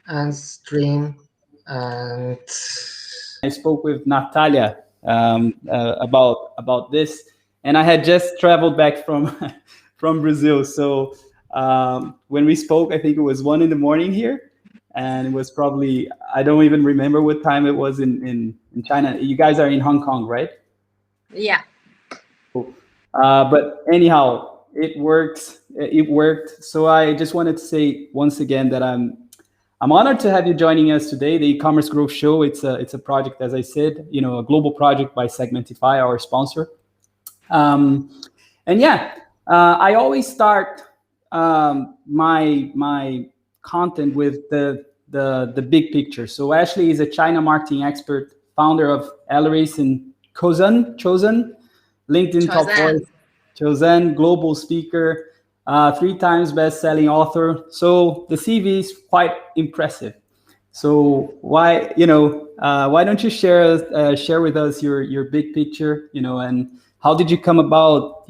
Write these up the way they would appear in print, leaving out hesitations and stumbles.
and stream. And I spoke with Natalia about this, and I had just traveled back from from Brazil. So when we spoke, I think it was 1 in the morning here, and it was probably, I don't even remember what time it was in China. You guys are in Hong Kong, right? Yeah. Cool. But anyhow, it worked. It worked. So I just wanted to say once again that I'm honored to have you joining us today. The e-commerce growth show. It's a project, as I said, a global project by Segmentify, our sponsor. Um, and yeah, I always start my content with the big picture. So Ashley is a China marketing expert, founder of Elleris and Chosen, LinkedIn top voice, Chosen. Chosen, global speaker, 3 times best-selling author. So the CV is quite impressive. So why don't you share with us your big picture, and how did you come about,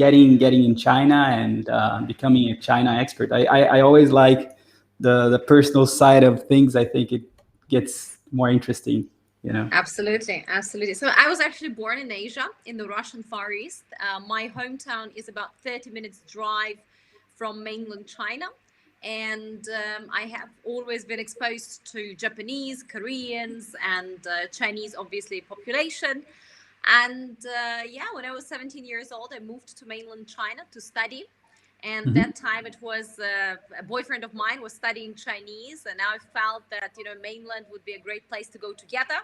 getting in China and becoming a China expert? I always like the personal side of things. I think it gets more interesting. Absolutely, absolutely. So I was actually born in Asia, in the Russian Far East. My hometown is about 30 minutes drive from mainland China. And I have always been exposed to Japanese, Koreans, and Chinese, obviously, population. And yeah, when I was 17 years old, I moved to mainland China to study. And Mhm. that time it was a boyfriend of mine was studying Chinese, and I felt that mainland would be a great place to go together,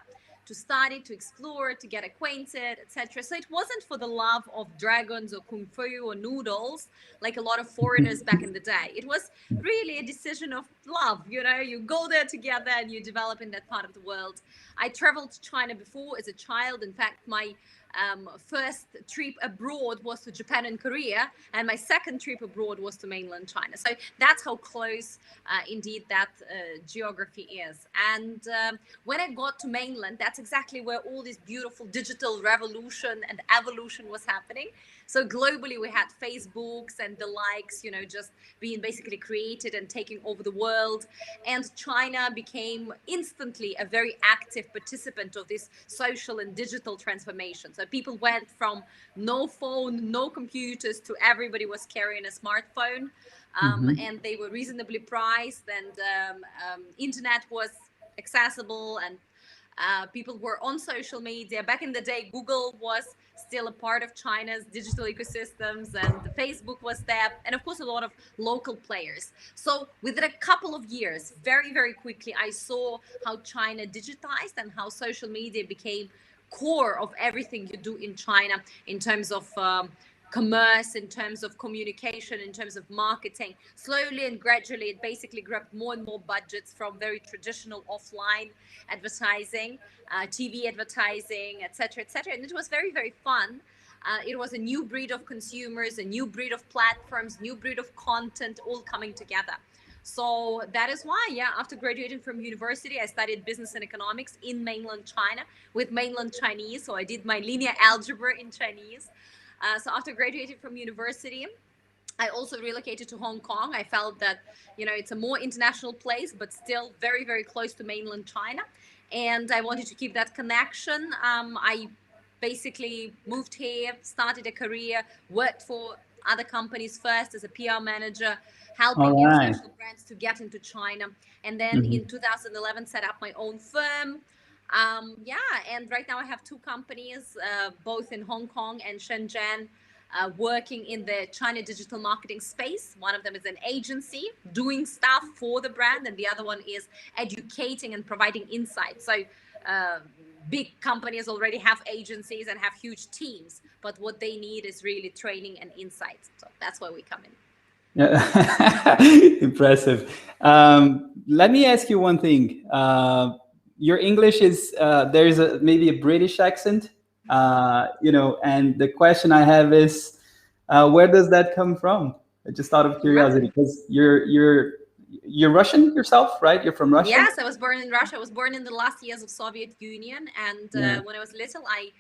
to study, to explore, to get acquainted, etc. So it wasn't for the love of dragons or kung fu or noodles like a lot of foreigners back in the day. It was really a decision of love. You go there together and you develop in that part of the world. I traveled to China before as a child. In fact, my first trip abroad was to Japan and Korea, and my second trip abroad was to mainland China. So that's how close, indeed, that geography is. And when I got to mainland, that's exactly where all this beautiful digital revolution and evolution was happening. So globally, we had Facebooks and the likes, just being basically created and taking over the world. And China became instantly a very active participant of this social and digital transformation. So people went from no phone, no computers, to everybody was carrying a smartphone. Mhm. And they were reasonably priced, and internet was accessible, and people were on social media. Back in the day, Google was still a part of China's digital ecosystems, and the Facebook was there, and of course, a lot of local players. So within a couple of years, very, very quickly, I saw how China digitized and how social media became core of everything you do in China in terms of commerce, in terms of communication, in terms of marketing. Slowly and gradually, it basically grabbed more and more budgets from very traditional offline advertising, TV advertising, etc., etc. And it was very, very fun. It was a new breed of consumers, a new breed of platforms, new breed of content, all coming together. So that is why, yeah, after graduating from university, I studied business and economics in mainland China with mainland Chinese. So I did my linear algebra in Chinese. So after graduating from university, I also relocated to Hong Kong. I felt that, it's a more international place, but still very, very close to mainland China. And I wanted to keep that connection. I basically moved here, started a career, worked for other companies first as a PR manager, All helping right. international brands to get into China. And then in Mhm. 2011, set up my own firm. Yeah, and right now I have two companies, both in Hong Kong and Shenzhen, working in the China digital marketing space. One of them is an agency doing stuff for the brand, and the other one is educating and providing insights. So uh, big companies already have agencies and have huge teams, but what they need is really training and insights. So that's where we come in. Yeah. Impressive. Let me ask you one thing. Your English is there's maybe a British accent, and the question I have is, where does that come from? Just out of Right. curiosity, because you're Russian yourself, right? You're from Russia. Yes, I was born in Russia. I was born in the last years of Soviet Union, and Yeah. when I was little, I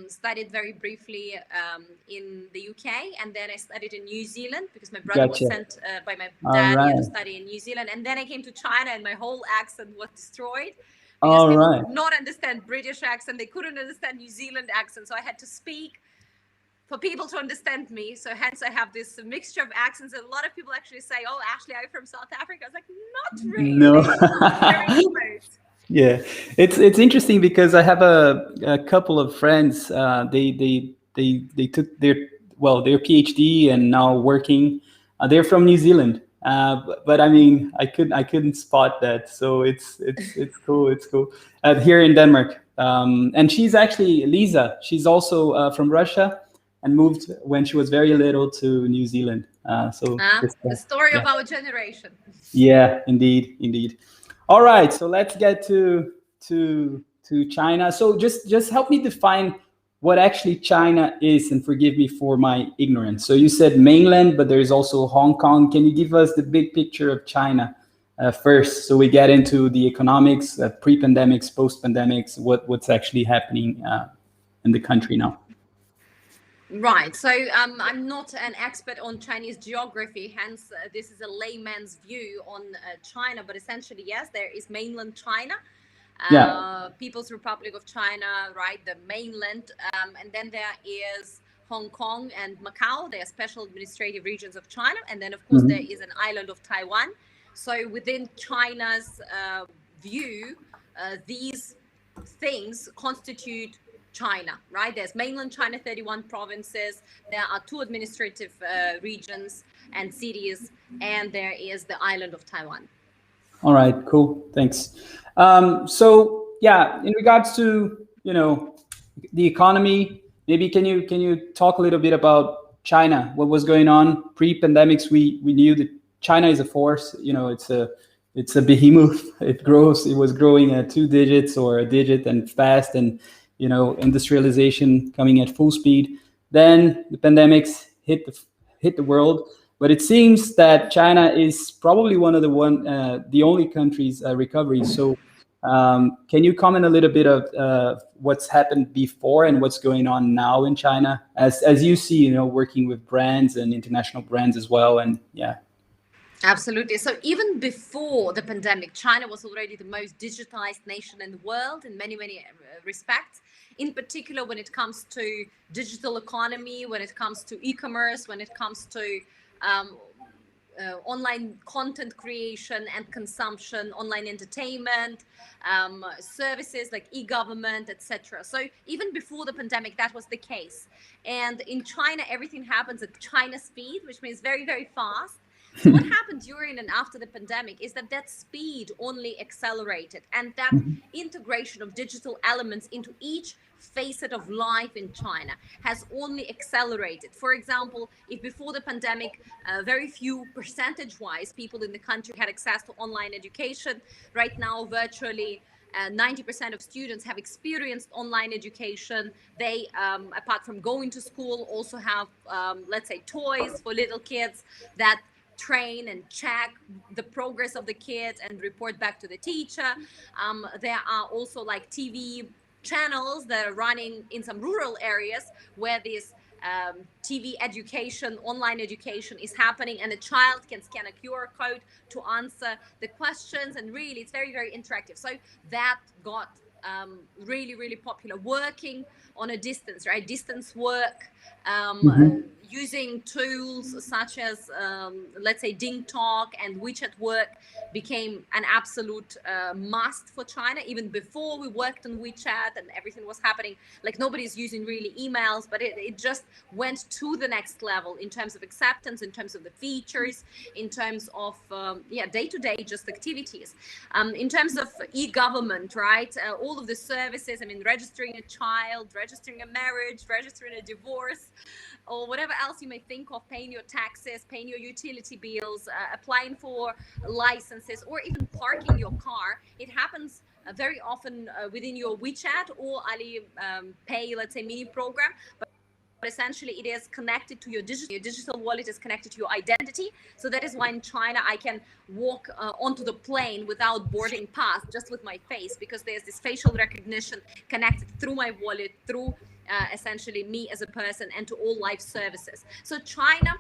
Studied very briefly in the UK, and then I studied in New Zealand because my brother was Gotcha. sent by my All dad here to right. study in New Zealand, and then I came to China, and my whole accent was destroyed because All people right. could not understand British accent, they couldn't understand New Zealand accent, so I had to speak for people to understand me. So hence I have this mixture of accents. And a lot of people actually say, "Oh, Ashley, I'm from South Africa." I was like, "Not No. really. Very close." Yeah, it's interesting because I have a couple of friends. They took their PhD and now working. They're from New Zealand, but I mean I couldn't spot that. So it's cool. It's cool. Here in Denmark, and she's actually Lisa. She's also from Russia and moved when she was very little to New Zealand. The story Yeah. of our generation. Yeah, indeed, indeed. All right, so let's get to China. So just help me define what actually China is, and forgive me for my ignorance. So you said mainland, but there is also Hong Kong. Can you give us the big picture of China first, so we get into the economics, pre-pandemics, post-pandemics, what's actually happening in the country now? Right. So I'm not an expert on Chinese geography, hence this is a layman's view on China. But essentially, yes, there is mainland China, Yeah. People's Republic of China, right? The mainland, and then there is Hong Kong and Macau. They are special administrative regions of China, and then of course there is an island of Taiwan. So within China's view, these things constitute China, right? There's mainland China, 31 provinces. There are 2 administrative regions and cities, and there is the island of Taiwan. All right, cool. Thanks. So yeah, in regards to the economy, maybe can you talk a little bit about China? What was going on pre-pandemics? We knew that China is a force. It's a behemoth. It was growing at 2 digits or a digit and fast, and industrialization coming at full speed. Then the pandemics hit the world, but it seems that China is probably one of the only countries recovering. So can you comment a little bit of what's happened before and what's going on now in China, as you see, working with brands and international brands as well, and yeah. Absolutely. So even before the pandemic, China was already the most digitized nation in the world in many, many respects. In particular, when it comes to digital economy, when it comes to e-commerce, when it comes to online content creation and consumption, online entertainment, services like e-government, etc. So even before the pandemic, that was the case. And in China, everything happens at China speed, which means very, very fast. So what happened during and after the pandemic is that speed only accelerated, and that integration of digital elements into each facet of life in China has only accelerated. For example, if before the pandemic, very few percentage-wise people in the country had access to online education, right now virtually 90% of students have experienced online education. They, apart from going to school, also have, let's say, toys for little kids that train and check the progress of the kids and report back to the teacher. There are also like TV channels that are running in some rural areas where this TV education, online education is happening, and a child can scan a QR code to answer the questions, and really it's very, very interactive. So that got really, really popular. Working on a distance, right? Distance work, using tools such as, let's say, DingTalk and WeChat work became an absolute must for China. Even before we worked on WeChat and everything was happening, like nobody's using really emails, but it just went to the next level in terms of acceptance, in terms of the features, in terms of, day-to-day just activities. In terms of e-government, right? All of the services, I mean, registering a child, registering a marriage, registering a divorce, or whatever else you may think of, paying your taxes, paying your utility bills, applying for licenses, or even parking your car. It happens very often within your WeChat or Alipay, let's say, mini program. But essentially it is connected to your digital wallet is connected to your identity. So that is why in China I can walk onto the plane without boarding pass, just with my face, because there's this facial recognition connected through my wallet, through essentially me as a person and to all life services. So China,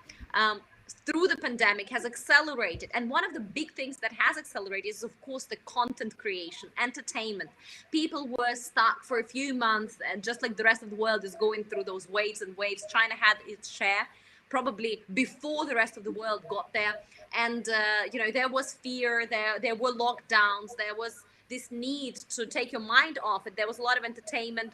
through the pandemic, has accelerated, and one of the big things that has accelerated is of course the content creation, entertainment. People were stuck for a few months, and just like the rest of the world is going through those waves and waves, China had its share probably before the rest of the world got there. And there was fear, there were lockdowns, there was this need to take your mind off it. There was a lot of entertainment,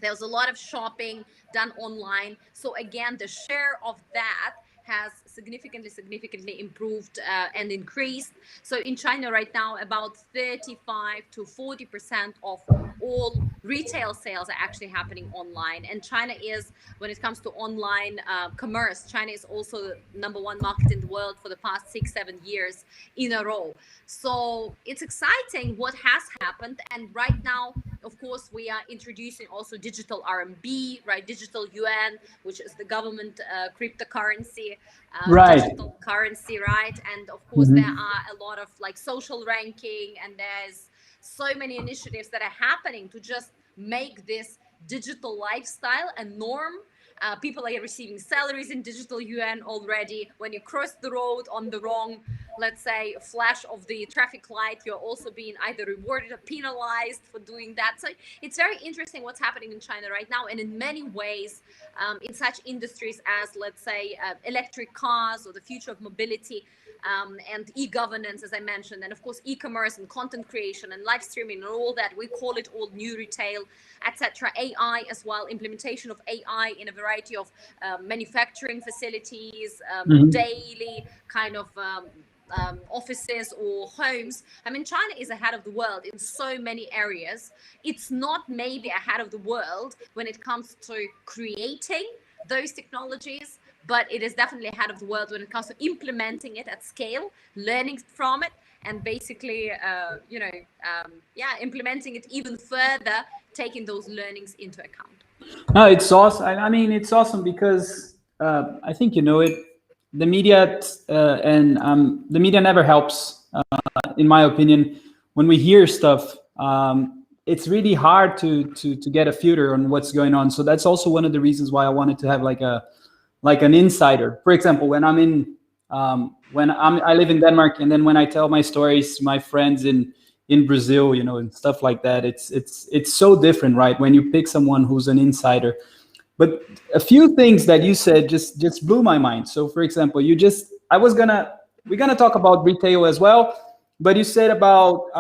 there was a lot of shopping done online. So again, the share of that has significantly improved and increased. So in China right now, about 35 to 40% of all retail sales are actually happening online. And China is, when it comes to online commerce, China is also the #1 market in the world for the past 6-7 years in a row. So it's exciting what has happened. And right now, of course, we are introducing also digital RMB, right? Digital yuan, which is the government cryptocurrency, Right. digital currency, right? And of course, there are a lot of like social ranking, and there's so many initiatives that are happening to just make this digital lifestyle a norm. People are receiving salaries in digital yuan already. When you cross the road on the wrong, let's say, flash of the traffic light, you're also being either rewarded or penalized for doing that. So it's very interesting what's happening in China right now. And in many ways, in such industries as, let's say, electric cars or the future of mobility, and e-governance, as I mentioned, and of course e-commerce and content creation and live streaming and all that, we call it all new retail, etc. AI as well, implementation of AI in a variety of manufacturing facilities, daily kind of offices or homes. I mean, China is ahead of the world in so many areas. It's not maybe ahead of the world when it comes to creating those technologies, but it is definitely ahead of the world when it comes to implementing it at scale, learning from it, and basically, implementing it even further, taking those learnings into account. No, it's awesome. I mean, it's awesome because I think it. The media the media never helps, in my opinion. When we hear stuff, it's really hard to get a filter on what's going on. So that's also one of the reasons why I wanted to have like an insider. For example, when I live in Denmark, and then when I tell my stories to my friends in Brazil, and stuff like that, it's so different, right? When you pick someone who's an insider. But a few things that you said just blew my mind. So for example, we're gonna talk about retail as well, but you said about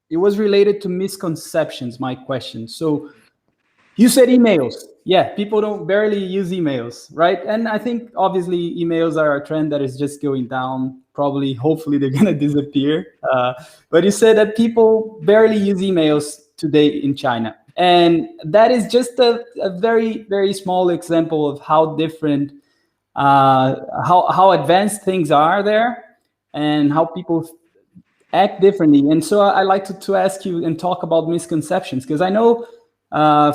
it was related to misconceptions, my question. So you said emails. Yeah, people don't barely use emails, right? And I think obviously emails are a trend that is just going down. Probably, hopefully they're gonna disappear. But you said that people barely use emails today in China. And that is just a very, very small example of how different, how advanced things are there, and how people act differently. And so I like to ask you and talk about misconceptions, because I know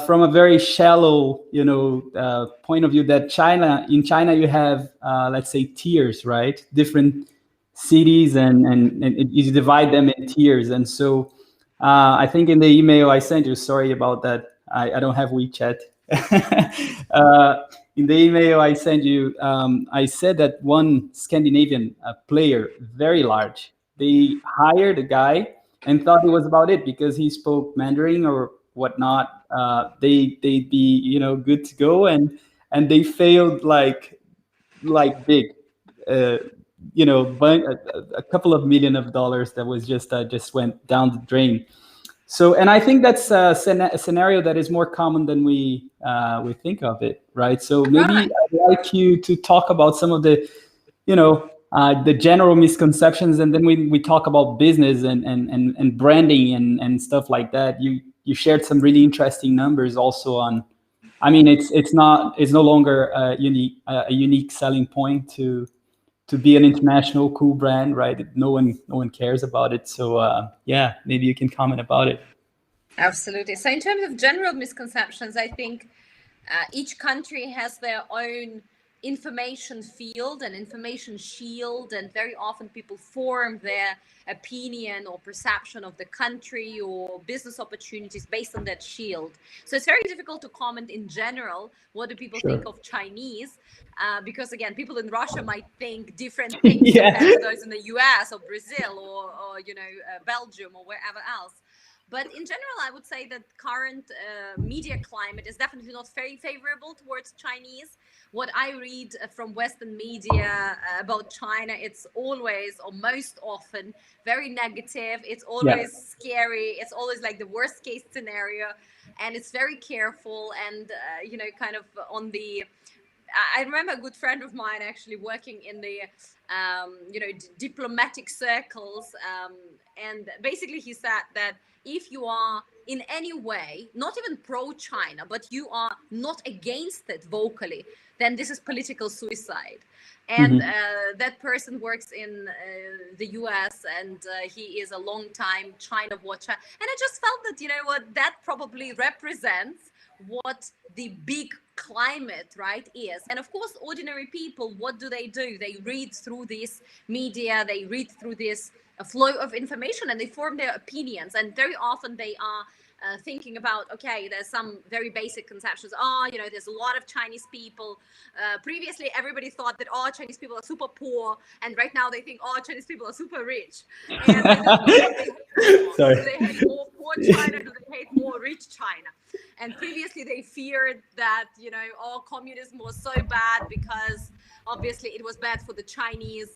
from a very shallow, point of view, that in China you have, let's say, tiers, right? Different cities, and you divide them in tiers. And so I think in the email I sent you, sorry about that, I don't have WeChat. In the email I sent you, I said that one Scandinavian player, very large, they hired a guy and thought it was about it because he spoke Mandarin or whatnot. They'd be good to go, and they failed like big. A couple of $1 million that was just went down the drain. So, and I think that's a scenario that is more common than we think of it, right? So maybe I'd like you to talk about some of the, the general misconceptions, and then we talk about business and branding and stuff like that. You shared some really interesting numbers also on. I mean, it's no longer a unique selling point to be an international cool brand, right? No one cares about it. So yeah, maybe you can comment about it. Absolutely. So in terms of general misconceptions, I think each country has their own information field and information shield, and very often people form their opinion or perception of the country or business opportunities based on that shield. So it's very difficult to comment in general what do people think Sure. of Chinese, because again, people in Russia might think different things Yeah. compared to those in the US or Brazil or Belgium or wherever else. But in general, I would say that current media climate is definitely not very favorable towards Chinese. What I read from Western media about China, it's always, or most often, very negative. It's Yeah. always scary. It's always like the worst case scenario. And it's very careful and, kind of on the I remember a good friend of mine actually working in the, diplomatic circles, and basically he said that if you are in any way not even pro-China, but you are not against it vocally, then this is political suicide. And Hmm. that person works in the US, and he is a long time China watcher. And I just felt that, that probably represents what the big climate, right, is. And of course, ordinary people, what do? They read through this media, they read through this flow of information, and they form their opinions. And very often they are thinking about, okay, there's some very basic conceptions. There's a lot of Chinese people. Previously, everybody thought that all Chinese people are super poor, and right now they think all Chinese people are super rich. And I don't know what they hate more. Sorry. Do they hate more poor China? Do they hate more rich China? And previously they feared that, communism was so bad because obviously it was bad for the Chinese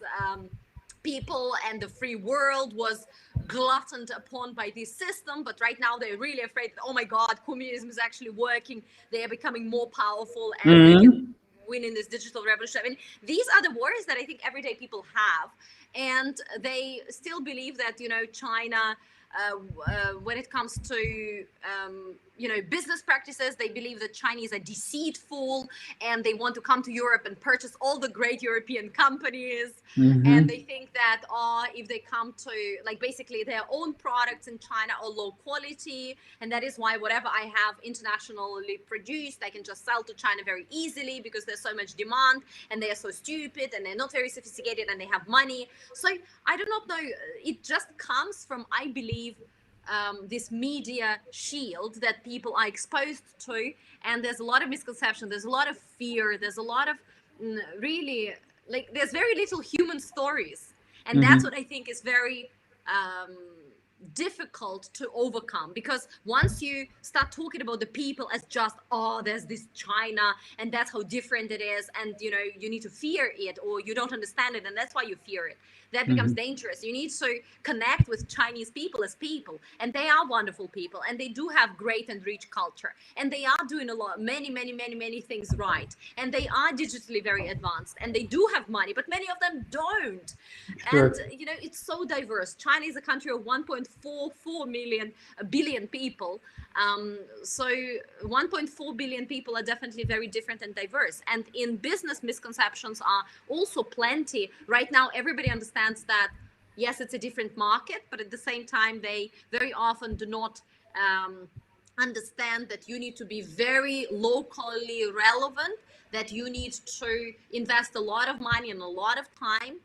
people, and the free world was gluttoned upon by this system. But right now they're really afraid that, oh my God, communism is actually working. They are becoming more powerful and they can win in this digital revolution. I mean, these are the worries that I think everyday people have. And they still believe that, China, when it comes to business practices, they believe that Chinese are deceitful, and they want to come to Europe and purchase all the great European companies. And they think that if they come to, like, basically their own products in China are low quality, and that is why whatever I have internationally produced, I can just sell to China very easily because there's so much demand, and they are so stupid, and they're not very sophisticated, and they have money. So I do not know. It just comes from, I believe, this media shield that people are exposed to, and there's a lot of misconception, there's a lot of fear, there's a lot of really, like, there's very little human stories, and that's what I think is very difficult to overcome. Because once you start talking about the people as just, there's this China and that's how different it is, and you need to fear it, or you don't understand it and that's why you fear it, that becomes dangerous. You need to connect with Chinese people as people, and they are wonderful people, and they do have great and rich culture, and they are doing many things right, and they are digitally very advanced, and they do have money, but many of them don't. Sure. And it's so diverse. China is a country of 1.44 billion people. So 1.4 billion people are definitely very different and diverse. And in business, misconceptions are also plenty. Right now, everybody understands that, yes, it's a different market, but at the same time, they very often do not understand that you need to be very locally relevant, that you need to invest a lot of money and a lot of time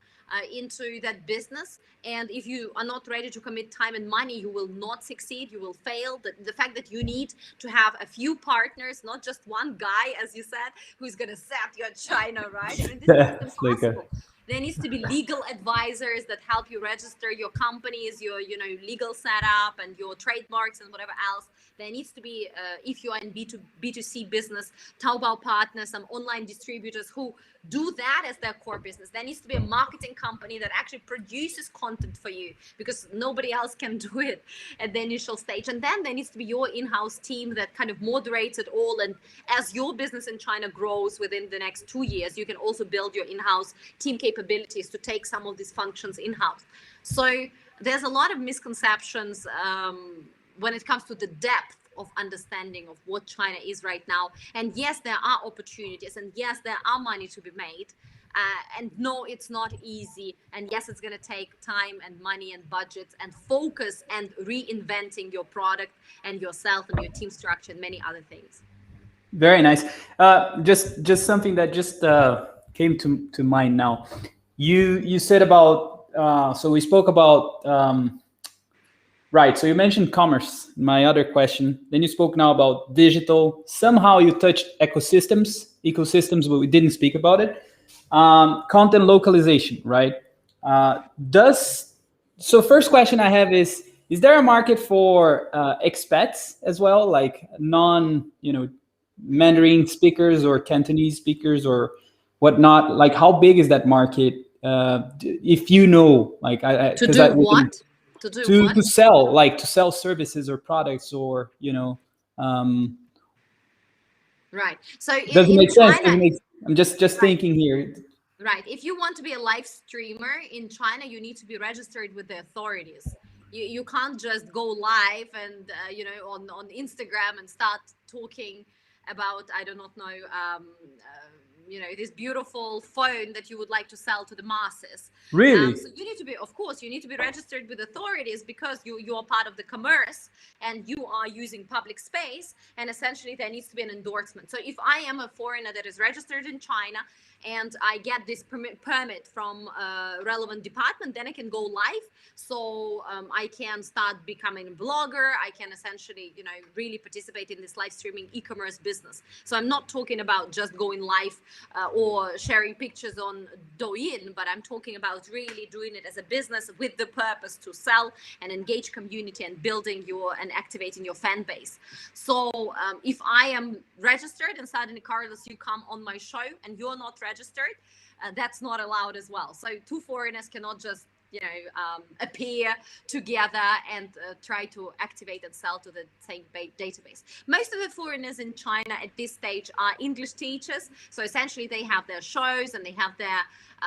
into that business. And if you are not ready to commit time and money, you will not succeed, you will fail. The fact that you need to have a few partners, not just one guy, as you said, who's going to set your China, right? I mean, this is impossible. There needs to be legal advisors that help you register your companies, your legal setup and your trademarks and whatever else. There needs to be, if you are in B2C business, Taobao partners, some online distributors who do that as their core business. There needs to be a marketing company that actually produces content for you, because nobody else can do it at the initial stage. And then there needs to be your in-house team that kind of moderates it all. And as your business in China grows within the next 2 years, you can also build your in-house team capabilities to take some of these functions in-house. So there's a lot of misconceptions when it comes to the depth of understanding of what China is right now. And yes, there are opportunities, and yes, there are money to be made. And no, it's not easy. And yes, it's going to take time and money and budgets and focus and reinventing your product and yourself and your team structure and many other things. Very nice. Just something that just came to mind now. You said about so we spoke about right. So you mentioned commerce. My other question. Then you spoke now about digital. Somehow you touched ecosystems, but we didn't speak about it. Content localization, right? Does so? First question I have is there a market for expats as well, like non, Mandarin speakers or Cantonese speakers or whatnot? Like, how big is that market? If you know, like, To because do we can what? To do what? to sell services or products or Right. So does it in make sense? Does China, it make, I'm just right. thinking here. Right. If you want to be a live streamer in China, you need to be registered with the authorities. You can't just go live and on Instagram and start talking about, I do not know, this beautiful phone that you would like to sell to the masses. Really? So you need to be, of course, you need to be registered with authorities because you are part of the commerce and you are using public space, and essentially there needs to be an endorsement. So if I am a foreigner that is registered in China and I get this permit from a relevant department, then I can go live. So I can start becoming a blogger. I can essentially, really participate in this live streaming e-commerce business. So I'm not talking about just going live or sharing pictures on Douyin, but I'm talking about really doing it as a business with the purpose to sell and engage community and building and activating your fan base. So if I am registered and suddenly, Carlos, you come on my show and you're not registered, that's not allowed as well. So two foreigners cannot just appear together and try to activate and sell to the same database. Most of the foreigners in China at this stage are English teachers. So essentially they have their shows and they have their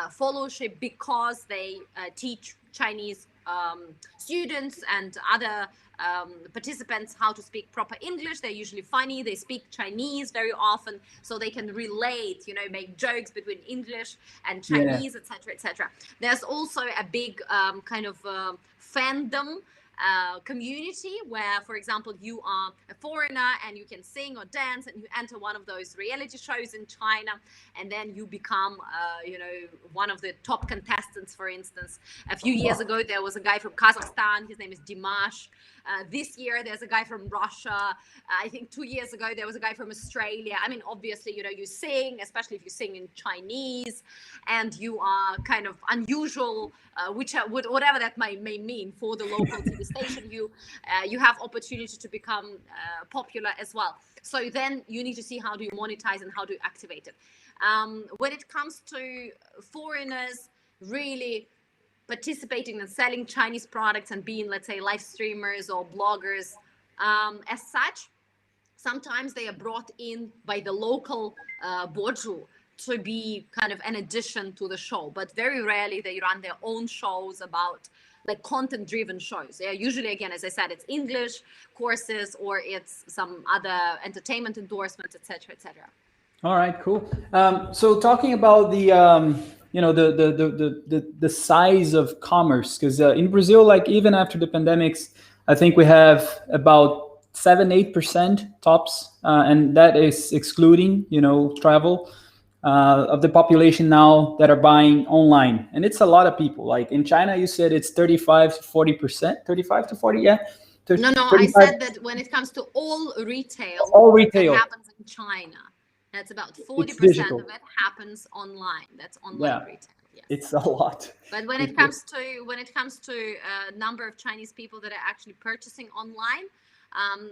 followership because they teach Chinese students and other participants how to speak proper English. They're usually funny. They speak Chinese very often, so they can relate, make jokes between English and Chinese, etc., etc. There's also a big kind of fandom community where, for example, you are a foreigner and you can sing or dance and you enter one of those reality shows in China, and then you become one of the top contestants. For instance, a few years ago there was a guy from Kazakhstan, his name is Dimash. This year there's a guy from Russia. I think 2 years ago there was a guy from Australia. I mean, obviously, you sing, especially if you sing in Chinese and you are kind of unusual, whatever that may mean for the local TV station, you have opportunity to become popular as well. So then you need to see how do you monetize and how do you activate it. When it comes to foreigners really participating and selling Chinese products and being, let's say, live streamers or bloggers, as such, sometimes they are brought in by the local boju to be kind of an addition to the show, but very rarely they run their own shows about like content driven shows. They're usually, again, as I said, it's English courses or it's some other entertainment endorsements, etc., etc. All right, cool. So talking about the the size of commerce, because in Brazil, like even after the pandemics, I think we have about 7-8% tops, and that is excluding travel of the population now that are buying online, and it's a lot of people. Like in China, you said it's 35 to 40%, 35 to 40, yeah. No, 35. I said that when it comes to all retail that happens in China, that's about 40% of it happens online. That's online retail. Yes. It's a lot. But when it comes to number of Chinese people that are actually purchasing online,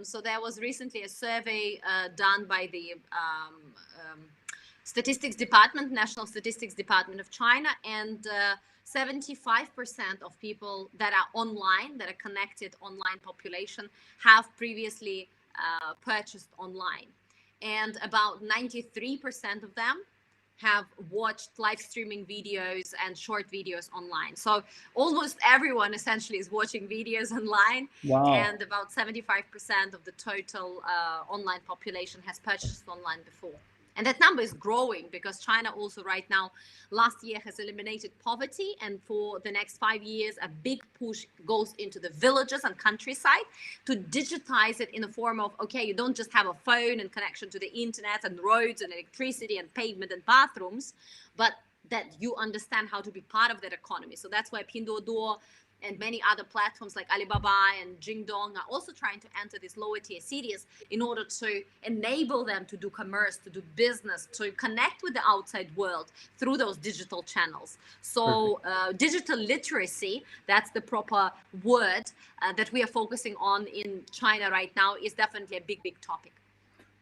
so there was recently a survey done by the Statistics Department, National Statistics Department of China, and 75% of people that are online, that are connected online population, have previously purchased online. And about 93% of them have watched live streaming videos and short videos online. So almost everyone essentially is watching videos online. Wow. And about 75% of the total online population has purchased online before. And that number is growing because China also right now, last year, has eliminated poverty. And for the next 5 years, a big push goes into the villages and countryside to digitize it in the form of, okay, you don't just have a phone and connection to the internet and roads and electricity and pavement and bathrooms, but that you understand how to be part of that economy. So that's why Pinduoduo and many other platforms like Alibaba and Jingdong are also trying to enter these lower tier cities in order to enable them to do commerce, to do business, to connect with the outside world through those digital channels. So digital literacy, that's the proper word that we are focusing on in China right now, is definitely a big, big topic.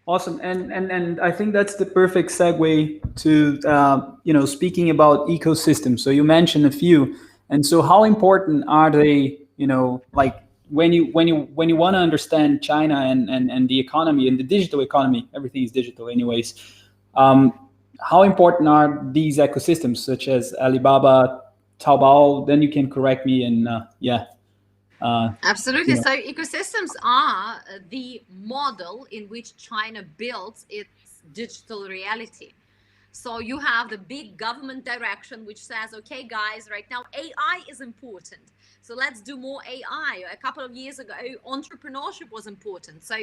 Awesome, and I think that's the perfect segue to speaking about ecosystems. So you mentioned a few, and so how important are they? Like when you want to understand China and the economy and the digital economy, everything is digital, anyways. How important are these ecosystems, such as Alibaba, Taobao? Then you can correct me, and Absolutely. So ecosystems are the model in which China builds its digital reality. So you have the big government direction, which says, okay, guys, right now AI is important. So let's do more AI. A couple of years ago, entrepreneurship was important. So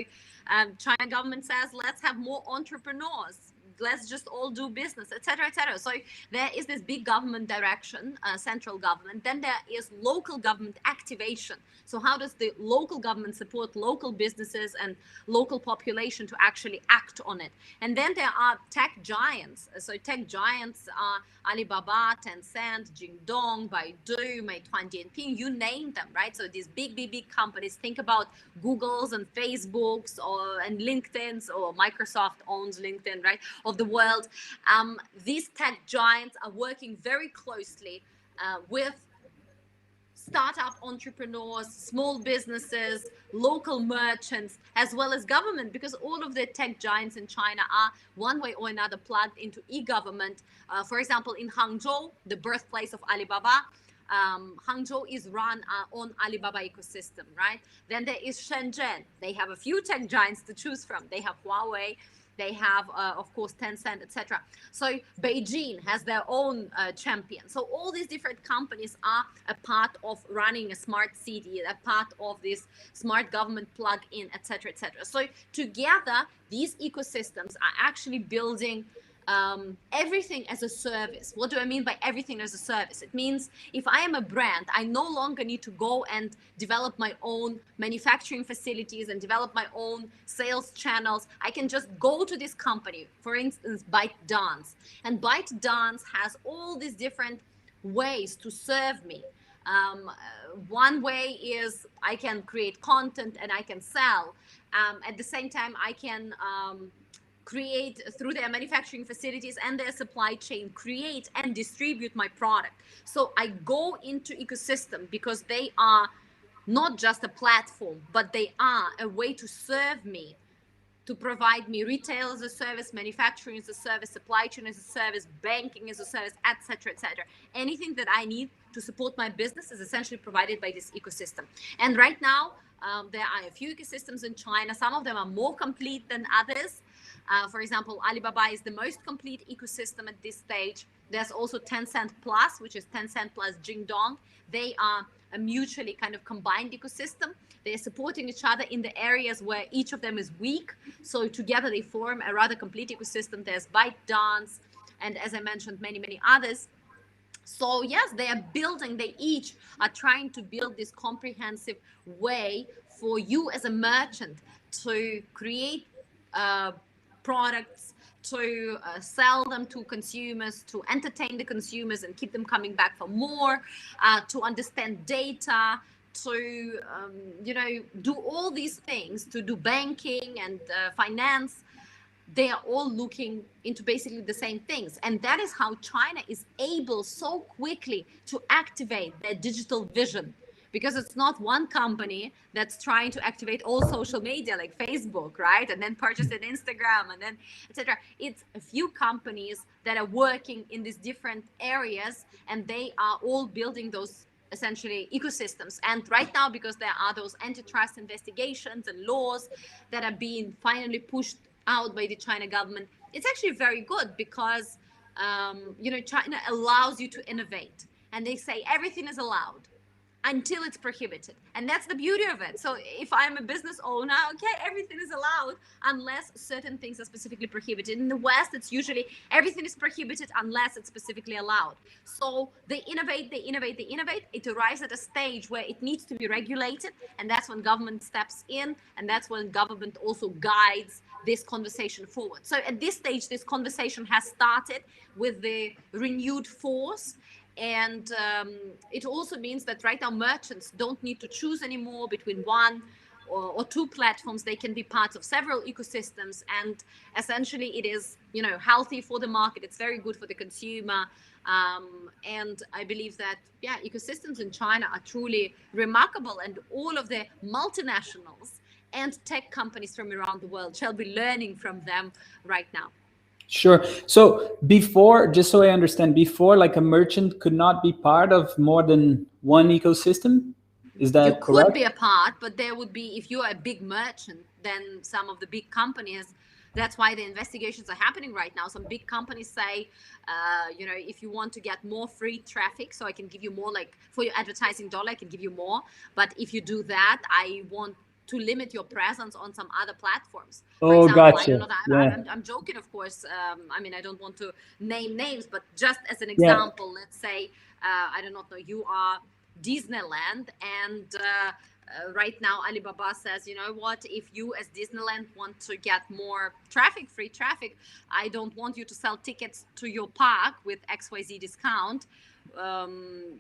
China government says, let's have more entrepreneurs. Let's just all do business, etc., etc. So there is this big government direction, central government. Then there is local government activation. So how does the local government support local businesses and local population to actually act on it? And then there are tech giants. So tech giants are Alibaba, Tencent, Jingdong, Baidu, Meituan Dianping, you name them, right? So these big companies, think about Google's and Facebook's and LinkedIn's, or Microsoft owns LinkedIn, right, of the world. These tech giants are working very closely with startup entrepreneurs, small businesses, local merchants, as well as government, because all of the tech giants in China are one way or another plugged into e-government. For example, in Hangzhou, the birthplace of Alibaba, Hangzhou is run on Alibaba ecosystem, right? Then there is Shenzhen. They have a few tech giants to choose from. They have Huawei, they have, of course, Tencent, etc. So Beijing has their own champion. So all these different companies are a part of running a smart city, a part of this smart government plug-in, etc., etc. So together, these ecosystems are actually building everything as a service. What do I mean by everything as a service? It means if I am a brand, I no longer need to go and develop my own manufacturing facilities and develop my own sales channels. I can just go to this company, for instance, ByteDance. And ByteDance has all these different ways to serve me. One way is I can create content and I can sell. At the same time, I can create through their manufacturing facilities and their supply chain, create and distribute my product. So I go into ecosystem because they are not just a platform, but they are a way to serve me, to provide me retail as a service, manufacturing as a service, supply chain as a service, banking as a service, etc., etc. Anything that I need to support my business is essentially provided by this ecosystem. And right now, there are a few ecosystems in China. Some of them are more complete than others. For example, Alibaba is the most complete ecosystem at this stage. There's also Tencent Plus, which is Tencent plus Jingdong. They are a mutually kind of combined ecosystem. They're supporting each other in the areas where each of them is weak. So together they form a rather complete ecosystem. There's ByteDance, and as I mentioned, many, many others. So yes, they are building, they each are trying to build this comprehensive way for you as a merchant to create products, to sell them to consumers, to entertain the consumers and keep them coming back for more, to understand data, to do all these things, to do banking and finance. They are all looking into basically the same things. And that is how China is able so quickly to activate their digital vision, because it's not one company that's trying to activate all social media like Facebook, right? And then purchase an Instagram and then etc. It's a few companies that are working in these different areas, and they are all building those essentially ecosystems. And right now, because there are those antitrust investigations and laws that are being finally pushed out by the China government, it's actually very good because China allows you to innovate, and they say everything is allowed until it's prohibited, and that's the beauty of it. So if I'm a business owner, okay, everything is allowed unless certain things are specifically prohibited. In the West, it's usually everything is prohibited unless it's specifically allowed. So they innovate, it arrives at a stage where it needs to be regulated, and that's when government steps in, and that's when government also guides this conversation forward. So at this stage, this conversation has started with the renewed force. And it also means that right now merchants don't need to choose anymore between one or two platforms. They can be part of several ecosystems, and essentially it is healthy for the market. It's very good for the consumer, and I believe that ecosystems in China are truly remarkable, and all of the multinationals and tech companies from around the world shall be learning from them right now. Sure. So before, just so I understand, before, like, a merchant could not be part of more than one ecosystem? Is that you correct? could be a part, but there would be, if you're a big merchant, then some of the big companies, that's why the investigations are happening right now. Some big companies say, if you want to get more free traffic, so I can give you more, like for your advertising dollar, I can give you more. But if you do that, I want to limit your presence on some other platforms. For example, gotcha. I don't know, Yeah. I'm joking, of course. I don't want to name names, but just as an example, let's say, I do not know, you are Disneyland, and right now Alibaba says, you know what, if you as Disneyland want to get more traffic, free traffic, I don't want you to sell tickets to your park with XYZ discount, on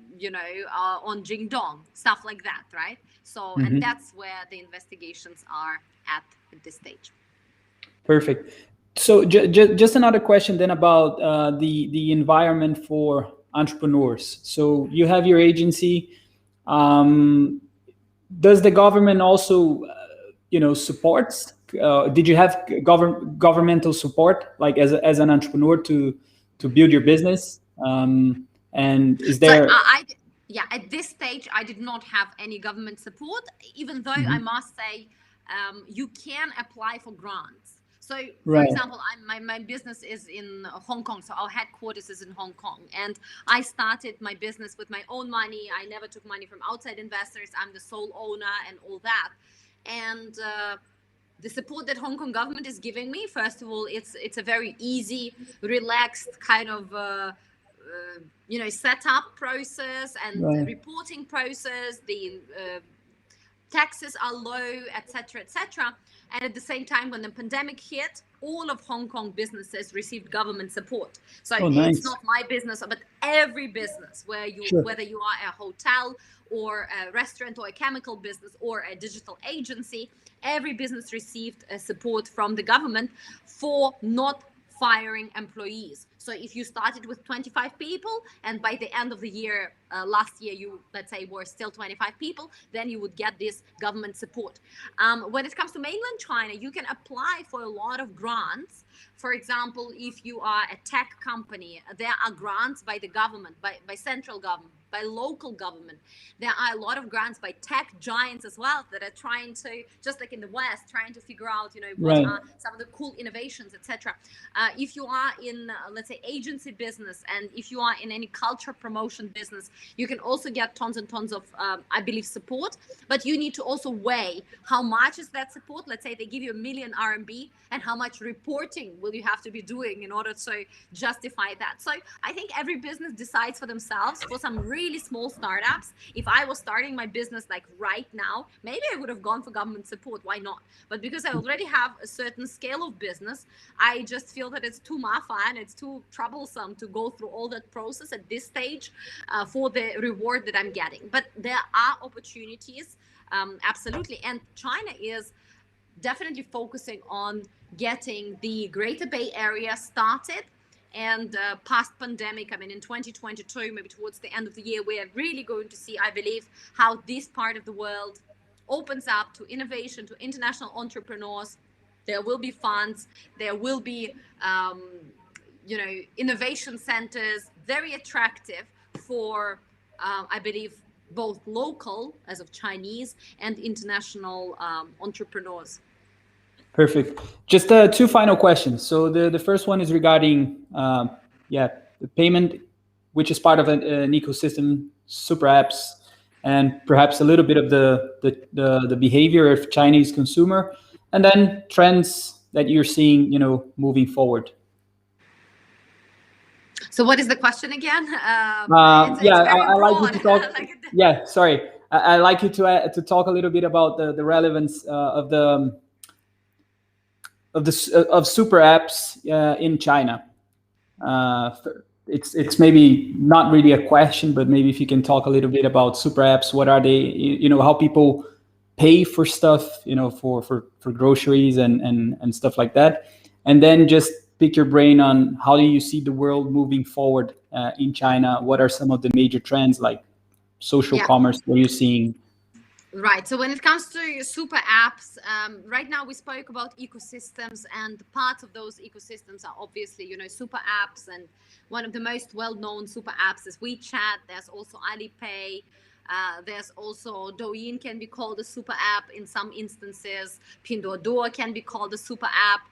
Jingdong, stuff like that, right? So, and that's where the investigations are at this stage. Perfect. So just another question then about the environment for entrepreneurs. So you have your agency. Does the government also, supports? Did you have governmental support, like as an entrepreneur, to build your business? And is there? So at this stage, I did not have any government support, even though I must say, you can apply for grants. So, for example, my business is in Hong Kong, so our headquarters is in Hong Kong, and I started my business with my own money. I never took money from outside investors. I'm the sole owner and all that. And the support that Hong Kong government is giving me, first of all, it's a very easy, relaxed kind of setup process and reporting process. The taxes are low, etc., etc. And at the same time, when the pandemic hit, all of Hong Kong businesses received government support. So it's not my business, but every business, whether you are a hotel or a restaurant or a chemical business or a digital agency, every business received support from the government for not firing employees. So if you started with 25 people and by the end of the year, last year, you, let's say, were still 25 people, then you would get this government support. When it comes to mainland China, you can apply for a lot of grants. For example, if you are a tech company, there are grants by the government, by central government, by local government. There are a lot of grants by tech giants as well that are trying to, just like in the West, trying to figure out, what are some of the cool innovations, etc. If you are in, let's say, agency business, and if you are in any culture promotion business, you can also get tons and tons of, I believe, support. But you need to also weigh how much is that support. Let's say they give you 1 million RMB, and how much reporting will you have to be doing in order to justify that. So I think every business decides for themselves. For some really small startups, if I was starting my business like right now, maybe I would have gone for government support. Why not? But because I already have a certain scale of business, I just feel that it's too mafan, it's too troublesome to go through all that process at this stage for the reward that I'm getting. But there are opportunities, absolutely. And China is definitely focusing on getting the Greater Bay Area started. And past pandemic, in 2022, maybe towards the end of the year, we are really going to see, I believe, how this part of the world opens up to innovation, to international entrepreneurs. There will be funds, there will be, innovation centers, very attractive for, I believe, both local, as of Chinese, and international entrepreneurs. Perfect. Just two final questions. So the first one is regarding the payment, which is part of an ecosystem, super apps, and perhaps a little bit of the behavior of Chinese consumer, and then trends that you're seeing, moving forward. So what is the question again? Yeah, It's very I like you broad. to talk. Yeah, sorry. I like you to talk a little bit about the relevance of super apps in China. It's maybe not really a question, but maybe if you can talk a little bit about super apps, what are they? How people pay for stuff, for groceries and stuff like that, and then just pick your brain on how do you see the world moving forward in China? What are some of the major trends like social commerce? What are you seeing? Right. So when it comes to super apps, right now we spoke about ecosystems, and parts of those ecosystems are obviously, super apps. And one of the most well-known super apps is WeChat. There's also Alipay. There's also Douyin can be called a super app in some instances. Pinduoduo can be called a super app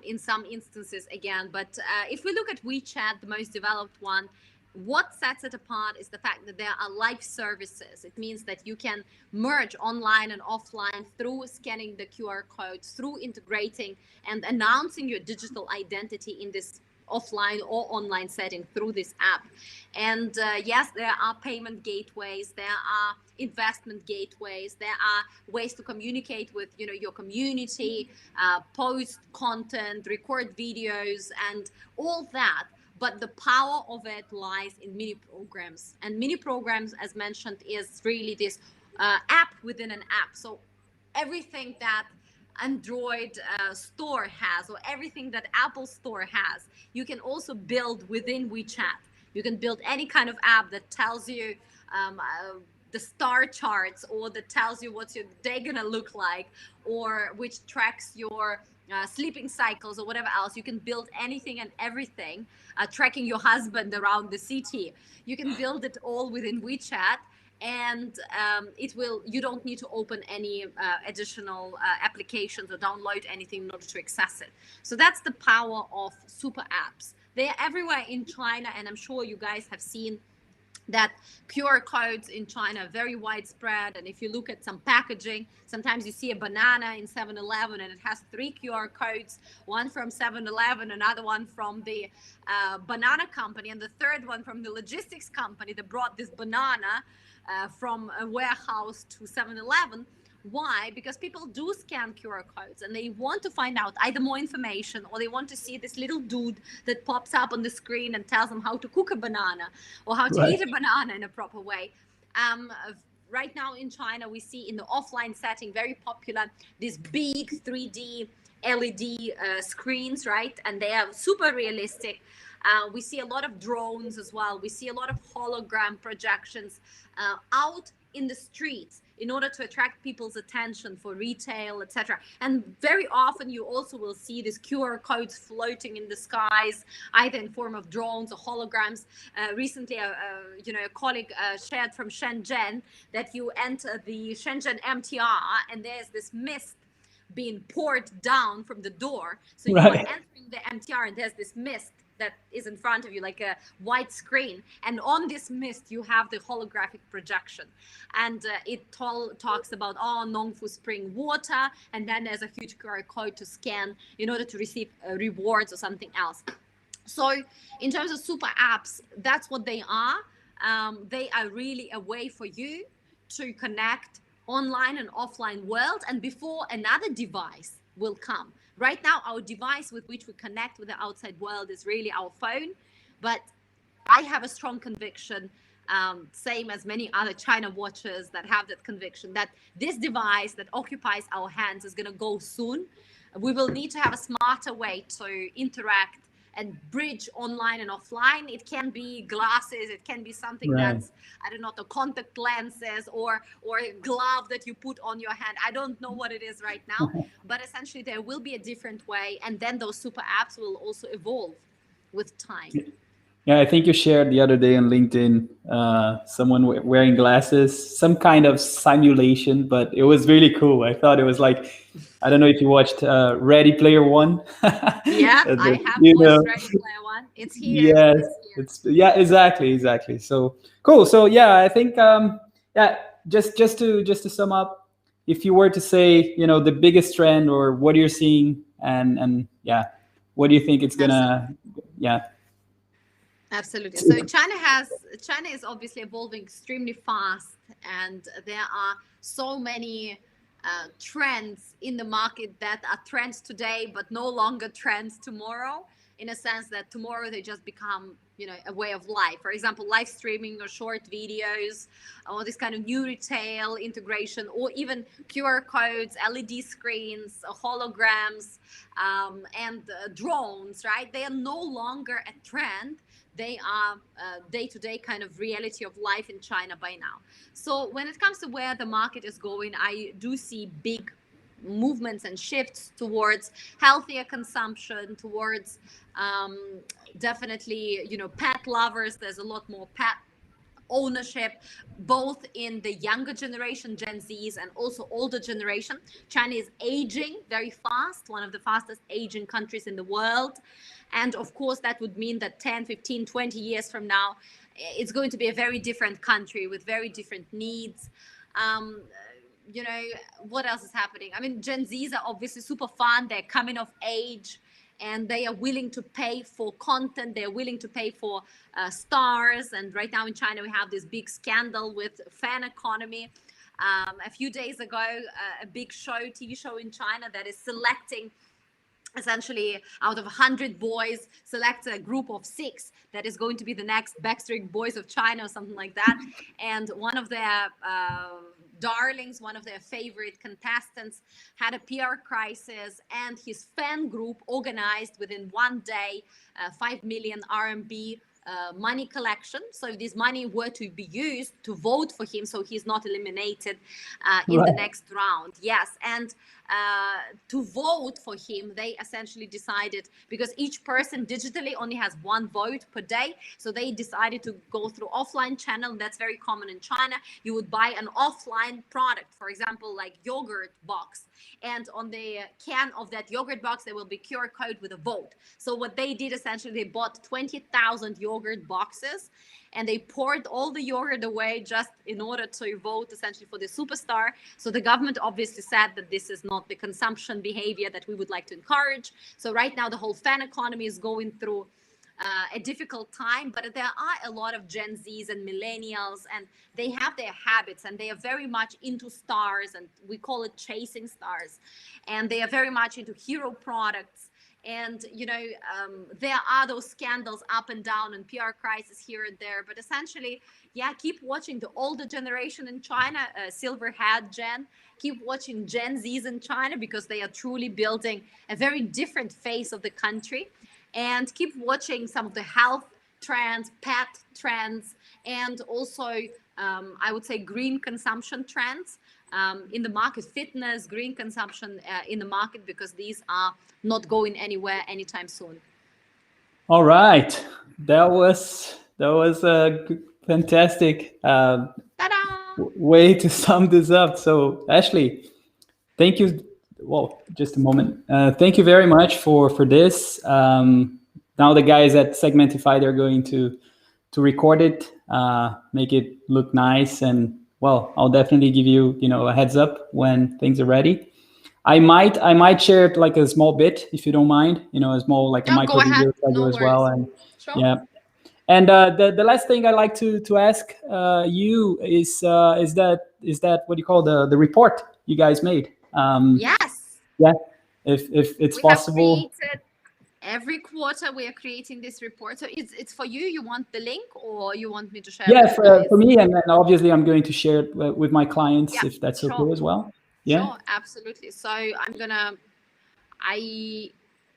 in some instances again. But if we look at WeChat, the most developed one, what sets it apart is the fact that there are live services. It means that you can merge online and offline through scanning the QR codes, through integrating and announcing your digital identity in this offline or online setting through this app. And yes, there are payment gateways, there are investment gateways, there are ways to communicate with your community, post content, record videos, and all that. But the power of it lies in mini programs. And mini programs, as mentioned, is really this app within an app. So everything that Android store has, or everything that Apple Store has, you can also build within WeChat. You can build any kind of app that tells you the star charts, or that tells you what's your day gonna look like, or which tracks your sleeping cycles or whatever else. You can build anything and everything, tracking your husband around the city. You can build it all within WeChat, and you don't need to open any additional applications or download anything in order to access it. So that's the power of super apps. They're everywhere in China, and I'm sure you guys have seen that QR codes in China are very widespread. And if you look at some packaging, sometimes you see a banana in 7-Eleven and it has 3 QR codes, one from 7-Eleven, another one from the banana company, and the third one from the logistics company that brought this banana from a warehouse to 7-Eleven. Why? Because people do scan QR codes and they want to find out either more information, or they want to see this little dude that pops up on the screen and tells them how to cook a banana or how to eat a banana in a proper way. Right now in China, we see in the offline setting very popular these big 3D LED screens, right? And they are super realistic. We see a lot of drones as well. We see a lot of hologram projections out in the streets in order to attract people's attention for retail, etc. And very often you also will see these QR codes floating in the skies, either in form of drones or holograms. Recently, a colleague shared from Shenzhen that you enter the Shenzhen MTR and there's this mist being poured down from the door. So you are entering the MTR and there's this mist that is in front of you, like a white screen, and on this mist you have the holographic projection, and it talks about Nongfu spring water, and then there's a huge QR code to scan in order to receive rewards or something else. So in terms of super apps, that's what they are. They are really a way for you to connect online and offline world, and before another device will come. Right now, our device with which we connect with the outside world is really our phone. But I have a strong conviction, same as many other China watchers that have that conviction, that this device that occupies our hands is going to go soon. We will need to have a smarter way to interact and bridge online and offline. It can be glasses, it can be something that's, I don't know, the contact lenses or a glove that you put on your hand. I don't know what it is right now, but essentially there will be a different way, and then those super apps will also evolve with time. Yeah, I think you shared the other day on LinkedIn someone wearing glasses, some kind of simulation, but it was really cool. I thought it was like, I don't know if you watched Ready Player One. Yeah, I have You watched know, Ready Player One. It's here. yes, It's here. it's yeah, exactly. So cool. So yeah, I think yeah, just to sum up, if you were to say, the biggest trend or what you're seeing, and yeah, what do you think it's Absolutely. gonna, yeah. Absolutely. So China is obviously evolving extremely fast, and there are so many trends in the market that are trends today, but no longer trends tomorrow. In a sense that tomorrow they just become, a way of life. For example, live streaming or short videos, or this kind of new retail integration, or even QR codes, LED screens, holograms, and drones. Right? They are no longer a trend, they are day-to-day kind of reality of life in China by now. So when it comes to where the market is going, I do see big movements and shifts towards healthier consumption, towards definitely, pet lovers. There's a lot more pet ownership, both in the younger generation, Gen Zs, and also older generation. China is aging very fast, one of the fastest aging countries in the world. And of course, that would mean that 10, 15, 20 years from now, it's going to be a very different country with very different needs. Um, you know, what else is happening? I mean, Gen Zs are obviously super fun. They're coming of age, and they are willing to pay for content. They're willing to pay for stars. And right now in China, we have this big scandal with fan economy. A few days ago, a big TV show in China that is selecting, essentially out of 100 boys, select a group of 6 that is going to be the next Backstreet Boys of China or something like that. And one of their darlings, one of their favorite contestants, had a PR crisis, and his fan group organized within one day 5 million RMB money collection. So if this money were to be used to vote for him, so he's not eliminated in the Right. next round. Yes, and to vote for him, they essentially decided, because each person digitally only has 1 vote per day, so they decided to go through offline channel. That's very common in China. You would buy an offline product, for example, like yogurt box, and on the can of that yogurt box there will be QR code with a vote. So what they did, essentially, they bought 20,000 yogurt boxes, and they poured all the yogurt away just in order to vote essentially for the superstar. So the government obviously said that this is not the consumption behavior that we would like to encourage. So right now the whole fan economy is going through a difficult time, but there are a lot of Gen Zs and millennials, and they have their habits, and they are very much into stars, and we call it chasing stars, and they are very much into hero products. And there are those scandals up and down and PR crisis here and there, but essentially, yeah, keep watching the older generation in China, silver hat Gen. Keep watching Gen Zs in China, because they are truly building a very different face of the country. And keep watching some of the health trends, pet trends, and also I would say green consumption trends in the market, fitness, green consumption in the market, because these are not going anywhere anytime soon. All right, that was a fantastic Ta-da! way to sum this up. So Ashley, thank you. Well, just a moment. Thank you very much for this. Now the guys at Segmentify, they're going to record it, make it look nice, and well, I'll definitely give you a heads up when things are ready. I might share it like a small bit if you don't mind, a small like a No, go micro ahead. video that I do No as well, worries. and Sure. yeah. And the last thing I like to ask you is that what you call the report you guys made? Yes. Yeah, if it's We have possible. created, every quarter we are creating this report. So it's for you. You want the link, or you want me to share with Yeah, you for guys? me, and then obviously I'm going to share it with my clients Yeah, if that's sure. okay as well. Yeah. Sure, absolutely. So I,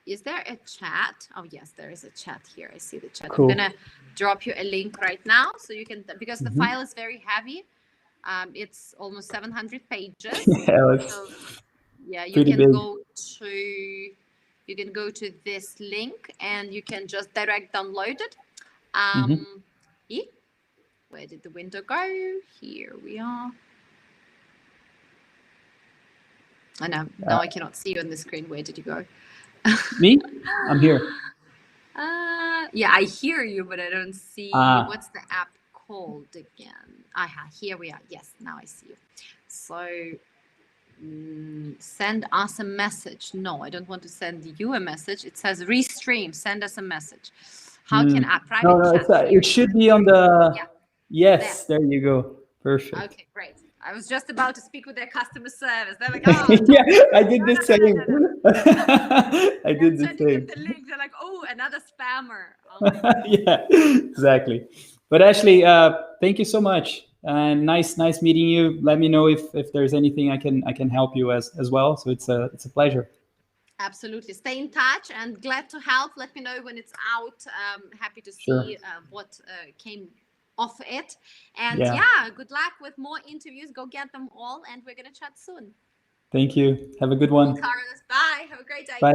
is there a chat? Oh, yes, there is a chat here. I see the chat. I'm Cool. gonna drop you a link right now, so you can, because the Mhm. file is very heavy. It's almost 700 pages. Yeah, it's So yeah, pretty big. you can go to this link, and you can just direct download it. Where did the window go? Here we are. I know. Now I cannot see you on the screen. Where did you go? Me? I'm here. Yeah, I hear you, but I don't see. What's the app called again? Here we are. Yes, now I see you. So send us a message. No, I don't want to send you a message. It says restream. Send us a message. How can I private No, chat? it should be on the. Yeah. Yes, there you go. Perfect. Okay, great. I was just about to speak with their customer service. They're like, yeah, I did the same. I did the sending them same. the link. They're like, oh, another spammer. yeah, exactly. But Ashley, thank you so much. And nice meeting you. Let me know if there's anything I can help you as well. So it's a pleasure. Absolutely. Stay in touch and glad to help. Let me know when it's out. Happy to see what came off it. And yeah, good luck with more interviews. Go get them all. And we're going to chat soon. Thank you. Have a good one. Cool, Carlos. Bye. Have a great day. Bye.